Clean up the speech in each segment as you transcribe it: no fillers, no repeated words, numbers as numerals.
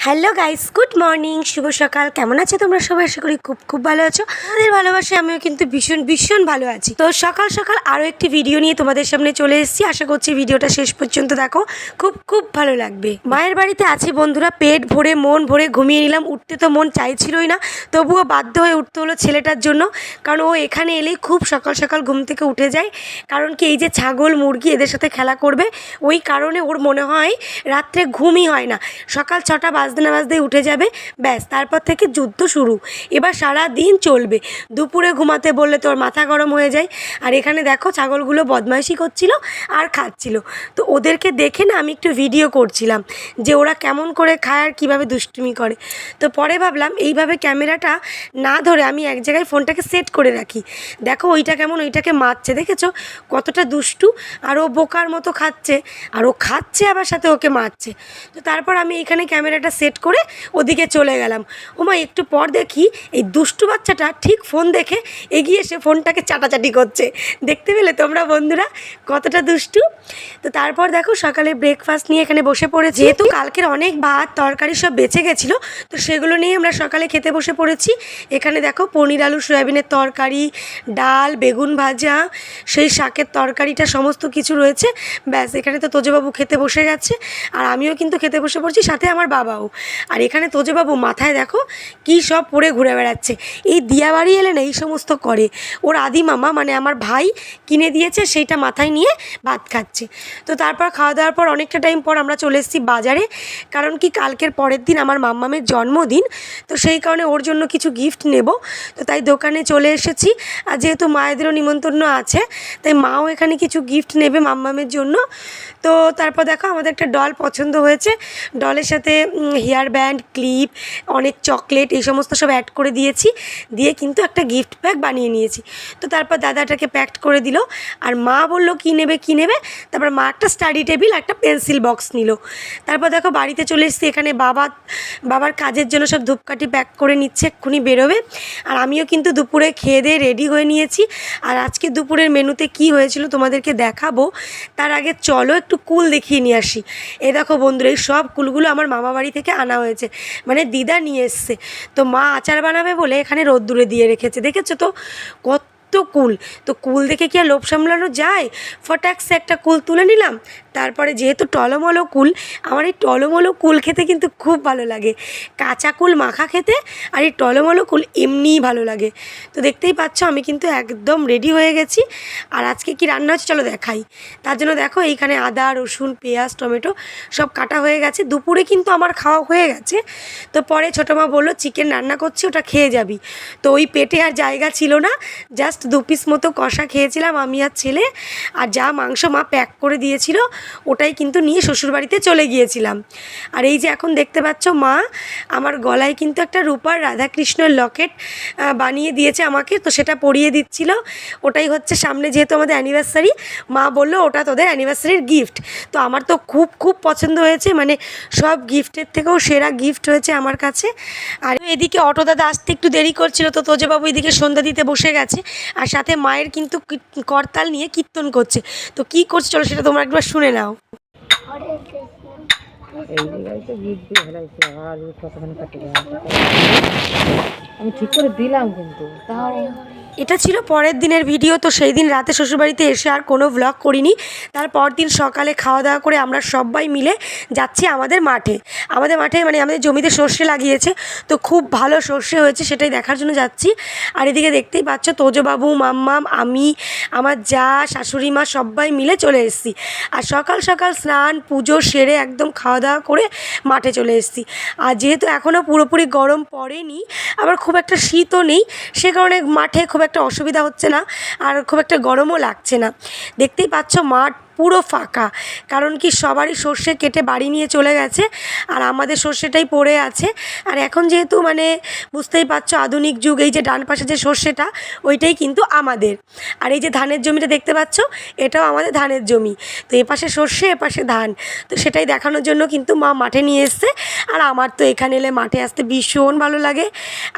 Hello guys, good morning, শুভ সকাল। কেমন আছো তোমরা সবাই? আশা করি খুব খুব ভালো আছো। আমাদের ভালোবাসে আমিও কিন্তু ভীষণ ভীষণ ভালো আছি। তো সকাল সকাল আরও একটি ভিডিও নিয়ে তোমাদের সামনে চলে এসেছি। আশা করছি ভিডিওটা শেষ পর্যন্ত দেখো, খুব খুব ভালো লাগবে। মায়ের বাড়িতে আছি বন্ধুরা, পেট ভরে মন ভরে ঘুমিয়ে নিলাম। উঠতে তো মন চাইছিলই না, তবুও বাধ্য হয়ে উঠতে হলো ছেলেটার জন্য। কারণ ও এখানে এলেই খুব সকাল সকাল ঘুম থেকে উঠে যায়। কারণ কি, এই যে ছাগল মুরগি এদের সাথে খেলা করবে, ওই কারণে ওর মনে হয় রাত্রে ঘুমই হয় না। সকাল 6টা বাজতে না বাজতেই উঠে যাবে, ব্যাস তারপর থেকে যুদ্ধ শুরু। এবার সারা দিন চলবে। দুপুরে ঘুমাতে বললে তোর মাথা গরম হয়ে যায়। আর এখানে দেখো ছাগলগুলো বদমাইশি করছিল আর খাচ্ছিল। তো ওদেরকে দেখে না আমি একটু ভিডিও করছিলাম যে ওরা কেমন করে খায় আর কীভাবে দুষ্টুমি করে। তো পরে ভাবলাম এইভাবে ক্যামেরাটা না ধরে আমি এক জায়গায় ফোনটাকে সেট করে রাখি। দেখো ওইটা কেমন ওইটাকে মারছে, দেখেছো কতটা দুষ্টু। আর ও বোকার মতো খাচ্ছে, আর ও খাচ্ছে আবার সাথে ওকে মারছে। তো তারপর আমি এখানে ক্যামেরাটা সেট করে ওদিকে চলে গেলাম। ওমা একটু পর দেখি এই দুষ্টু বাচ্চাটা ঠিক ফোন দেখে এগিয়ে এসে ফোনটাকে চাটাচাটি করছে। দেখতে পেলে তোমরা বন্ধুরা কতটা দুষ্টু? তো তারপর দেখো সকালে ব্রেকফাস্ট নিয়ে এখানে বসে পড়েছি। যেহেতু কালকের অনেক ভাত তরকারি সব বেঁচে গেছিলো, তো সেগুলো নিয়ে আমরা সকালে খেতে বসে পড়েছি। এখানে দেখো পনির আলু সয়াবিনের তরকারি, ডাল, বেগুন ভাজা, সেই শাকের তরকারিটা সমস্ত কিছু রয়েছে। ব্যাস এখানে তো তোজবাবু খেতে বসে গেছে, আর আমিও কিন্তু খেতে বসে পড়ছি, সাথে আমার বাবাও। আর এখানে তোজবাবু মাথায় দেখো কী সব পরে ঘুরে বেড়াচ্ছে। এই দিয়াবাড়ি এলে না এই সমস্ত করে। ওর আদি মামা মানে আমার ভাই কিনে দিয়েছে, সেইটা মাথায় নিয়ে ভাত খাচ্ছে। তো তারপর খাওয়া দাওয়ার পর অনেকটা টাইম পর আমরা চলে এসেছি বাজারে। কারণ কি, কালকের পরের দিন আমার মাম্মামের জন্মদিন, তো সেই কারণে ওর জন্য কিছু গিফট নেব। তো তাই দোকানে চলে এসেছি। আর যেহেতু মায়েদেরও নিমন্ত্রণ আছে, তাই মাও এখানে কিছু গিফট নেবে মাম্মামের জন্য। তো তারপর দেখো আমাদের একটা ডল পছন্দ হয়েছে। ডলের সাথে হেয়ার ব্যান্ড, ক্লিপ, অনেক চকলেট এই সমস্ত সব অ্যাড করে দিয়েছি, দিয়ে কিন্তু একটা গিফট প্যাক বানিয়ে নিয়েছি। তো তারপর দাদাটাকে প্যাকড করে দিল। আর মা বললো কী নেবে কী নেবে, তারপর মা একটা স্টাডি টেবিল, একটা পেন্সিল বক্স নিল। তারপর দেখো বাড়িতে চলে এসেছি। এখানে বাবার কাজের জন্য সব ধূপকাঠি প্যাক করে নিচ্ছে, এক্ষুনি বেরোবে। আর আমিও কিন্তু দুপুরে খেয়ে দিয়ে রেডি হয়ে নিয়েছি। আর আজকে দুপুরের মেনুতে কি হয়েছিল তোমাদেরকে দেখাবো, তার আগে চলো একটু কুল দেখিয়ে নিয়ে আসি। এ দেখো বন্ধুরা, এই সব কুলগুলো আমার মামা বাড়ি থেকে আনা হয়েছে, মানে দিদা নিয়ে এসছে। তো মা আচার বানাবে বলে এখানে রোদ্দুরে দিয়ে রেখেছে। দেখেছো তো কত কুল। তো কুল দেখে কি আর লোভ সামলানো যায়? ফটাকসে একটা কুল তুলে নিলাম। তারপরে যেহেতু টলমলো কুল, আমার এই টলমলো কুল খেতে কিন্তু খুব ভালো লাগে। কাঁচা কুল মাখা খেতে আর এই টলমলো কুল এমনিই ভালো লাগে। তো দেখতেই পাচ্ছ আমি কিন্তু একদম রেডি হয়ে গেছি। আর আজকে কি রান্না হচ্ছে চলো দেখাই। তার জন্য দেখো এইখানে আদা, রসুন, পেঁয়াজ, টমেটো সব কাটা হয়ে গেছে। দুপুরে কিন্তু আমার খাওয়া হয়ে গেছে। তো পরে ছোটো মা বললো চিকেন রান্না করছি, ওটা খেয়ে যাবি। তো ওই পেটে আর জায়গা ছিল না, জাস্ট 2 পিস মতো কষা খেয়েছিলাম আমি আর ছেলে। আর যা মাংস মা প্যাক করে দিয়েছিল ওটাই কিন্তু নিয়ে শ্বশুরবাড়িতে চলে গিয়েছিলাম। আর এই যে এখন দেখতে পাচ্ছ মা আমার গলায় কিন্তু একটা রূপার রাধাকৃষ্ণের লকেট বানিয়ে দিয়েছে আমাকে, তো সেটা পরিয়ে দিচ্ছিল। ওটাই হচ্ছে সামনে যেহেতু আমাদের অ্যানিভার্সারি, মা বললো ওটা তোদের অ্যানিভার্সারির গিফট। তো আমার তো খুব খুব পছন্দ হয়েছে, মানে সব গিফটের থেকেও সেরা গিফট হয়েছে আমার কাছে। আর এদিকে অটো দাদা আসতে একটু দেরি করছিল, তো তোজবাবু এদিকে সন্ধ্যা দিতে বসে গেছে। আর সাথে মায়ের কিন্তু করতাল নিয়ে কীর্তন করছে। তো কী করছে চলো সেটা তোমরা একবার শুনে নাও। আমি ঠিক করে দিলাম কিন্তু তাও। এটা ছিল পরের দিনের ভিডিও। তো সেই দিন রাতে শ্বশুরবাড়িতে এসে আর কোনো ভ্লগ করিনি। তারপর দিন সকালে খাওয়া দাওয়া করে আমরা সবাই মিলে যাচ্ছি আমাদের মাঠে মানে আমাদের জমিতে সর্ষে লাগিয়েছে, তো খুব ভালো সর্ষে হয়েছে, সেটাই দেখার জন্য যাচ্ছি। আর এদিকে দেখতেই পাচ্ছ তোজবাবু, মাম্মাম, আমি, আমার যা, শাশুড়ি মা সবাই মিলে চলে এসেছি। আর সকাল সকাল স্নান পুজো সেরে একদম খাওয়া দাওয়া করে মাঠে চলে এসেছি। আর যেহেতু এখনও পুরোপুরি গরম পড়েনি, আবার খুব একটা শীতও নেই, সে কারণে মাঠে খুব একটা অসুবিধা হচ্ছে না, আর খুব একটা গরমও লাগছে না। দেখতেই পাচ্ছ মাঠ পুরো ফাঁকা, কারণ কি সবারই সর্ষে কেটে বাড়ি নিয়ে চলে গেছে, আর আমাদের সর্ষেটাই পড়ে আছে। আর এখন যেহেতু মানে বুঝতেই পারছো আধুনিক যুগ, এই যে ডান পাশে যে সর্ষেটা ওইটাই কিন্তু আমাদের। আর এই যে ধানের জমিটা দেখতে পাচ্ছ এটাও আমাদের ধানের জমি। তো এপাশে সর্ষে এপাশে ধান, তো সেটাই দেখানোর জন্য কিন্তু মা মাঠে নিয়ে এসছে। আর আমার তো এখানে এলে মাঠে আসতে ভীষণ ভালো লাগে।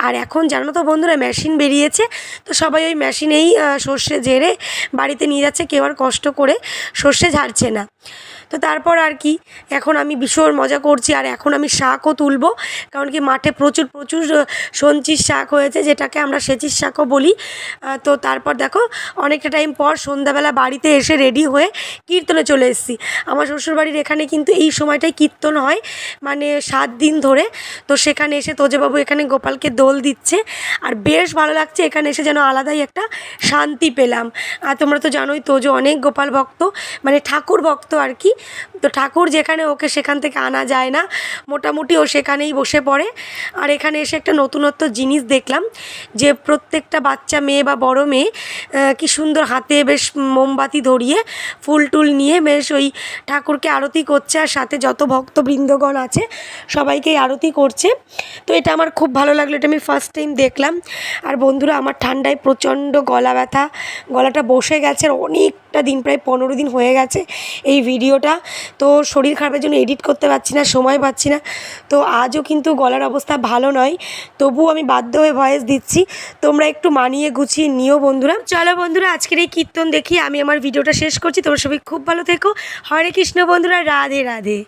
আর এখন জানো তো বন্ধুরা মেশিন বেরিয়েছে, তো সবাই ওই মেশিনেই সর্ষে ঝেড়ে বাড়িতে নিয়ে যাচ্ছে, কেউ আর কষ্ট করে সর্ষে ঝাড়ছে না। তো তারপর আর কি এখন আমি ভীষণ মজা করছি, আর এখন আমি শাকও তুলবো, কারণ কি মাঠে প্রচুর প্রচুর সঞ্চির শাক হয়েছে, যেটাকে আমরা সেচির শাকও বলি। তো তারপর দেখো অনেকটা টাইম পর সন্ধ্যাবেলা বাড়িতে এসে রেডি হয়ে কীর্তনে চলে এসেছি। আমার শ্বশুরবাড়ির এখানে কিন্তু এই সময়টাই কীর্তন হয়, মানে 7 দিন ধরে। তো সেখানে এসে তোজবাবু এখানে গোপালকে দোল দিচ্ছে, আর বেশ ভালো লাগছে এখানে এসে, যেন আলাদাই একটা শান্তি পেলাম। আর তোমরা তো জানোই তোজো অনেক গোপাল ভক্ত, মানে ঠাকুর ভক্ত আর কি। তো ঠাকুর যেখানে ওকে সেখান থেকে আনা যায় না, মোটামুটি ও সেখানেই বসে পড়ে। আর এখানে এসে একটা নতুনত্ব জিনিস দেখলাম, যে প্রত্যেকটা বাচ্চা মেয়ে বা বড় মেয়ে কি সুন্দর হাতে বেশ মোমবাতি ধরিয়ে ফুল টুল নিয়ে বেশ ওই ঠাকুরকে আরতি করছে, আর সাথে যত ভক্তবৃন্দগণ আছে সবাইকেই আরতি করছে। তো এটা আমার খুব ভালো লাগলো, এটা আমি ফার্স্ট টাইম দেখলাম। আর বন্ধুরা, আমার ঠান্ডায় প্রচণ্ড গলা ব্যথা, গলাটা বসে গেছে অনেকটা দিন, প্রায় 15 দিন হয়ে গেছে এই ভিডিওটা। তো শরীর খারাপের জন্য এডিট করতে পারছি না, সময় পাচ্ছি না। তো আজও কিন্তু গলার অবস্থা ভালো নয়, তবুও আমি বাধ্য হয়ে ভয়েস দিচ্ছি। তোমরা একটু মানিয়ে গুছিয়ে নিও বন্ধুরা। চলো বন্ধুরা, আজকের এই কীর্তন দেখি আমি আমার ভিডিওটা শেষ করছি। তোমরা সবাই খুব ভালো থেকো। হরে কৃষ্ণ বন্ধুরা, রাধে রাধে।